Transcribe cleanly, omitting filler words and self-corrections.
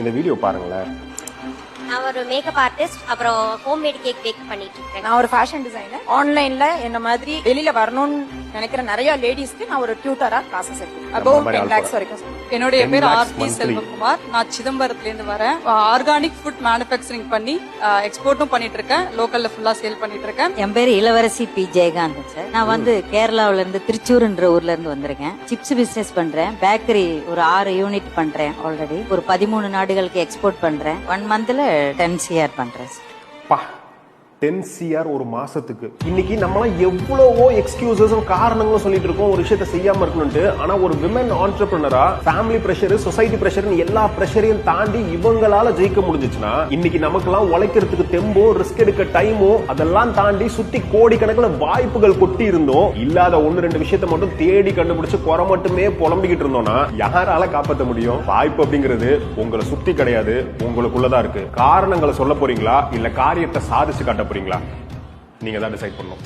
இந்த வீடியோ பாருங்களேன். நான் ஒரு மேக்கப் ஆர்டிஸ்ட், அப்புறம் ஹோம்மேட் கேக் பேக் பண்ணிட்டு இருக்கேன். நான் ஒரு ஃபேஷன் டிசைனர். ஆன்லைன்ல என்ன மாதிரி வெளியில வரணும்னு நினைக்கிற நிறைய லேடிஸ்க்கு நான் ஒரு டியூட்டரா கிளாஸஸ் எடுக்கிறேன். above 10 lakhs வரைக்கும். என்னுடைய 10 பேர் lakhs ஆர்த்தி monthly. செல்வகுமார். நான் சிதம்பரத்துல இருந்து வரேன். ஆர்கானிக் ஃபுட் மேனுஃபேக்சரிங் பண்ணி எக்ஸ்போர்ட்டும் பண்ணிட்டு இருக்கேன். லோக்கல்ல ஃபுல்லா சேல் பண்ணிட்டு இருக்கேன். என் பேரு இளவரசி பி ஜெயகாந்தன் சார். நான் வந்து கேரளாவில இருந்து திருச்சூர்ன்ற ஊர்ல இருந்து வந்திருக்கேன். சிப்ஸ் பிசினஸ் பண்றேன். பேக்கரி ஒரு 6 யூனிட் பண்றேன். ஆல்ரெடி ஒரு 13 நாடுகளுக்கு எக்ஸ்போர்ட் பண்றேன். 1 மந்த்ல 10 CR பண்றேன். பா 10 CR ஒரு மாசத்துக்கு. இன்னைக்கு நம்மளாம் எவ்வளவோ எக்ஸ்கியூசஸும் காரணங்களும் சொல்லிட்டு இருக்கோம் ஒரு விஷயத்த செய்யாம இருக்கணும்ட்டு. ஆனா ஒரு விமன் ஆண்டர்பிரினரா ஃபேமிலி பிரஷர், சொசைட்டி பிரஷர், எல்லா பிரஷரையும் தாண்டி இவங்களால ஜெயிக்க முடிஞ்சுச்சுன்னா இன்னைக்கு நமக்கெல்லாம் உழைக்கிறதுக்கு தெம்போ, ரிஸ்க் எடுக்க டைமோ அதெல்லாம் தாண்டி சுத்தி கோடிக்கணக்கில் வாய்ப்புகள் கொட்டி இருந்தோம். இல்லாத 1-2 விஷயத்த மட்டும் தேடி கண்டுபிடிச்சு குறை மட்டுமே புலம்பிக்கிட்டு இருந்தோம்னா யாரால காப்பாற்ற முடியும்? வாய்ப்பு அப்படிங்கிறது உங்களை சுத்தி கிடையாது, உங்களுக்குள்ளதான் இருக்கு. காரணங்களை சொல்ல போறீங்களா இல்ல காரியத்தை சாதிச்சு காட்ட போறீங்களா? நீங்க தான் டிசைட் பண்ணணும்.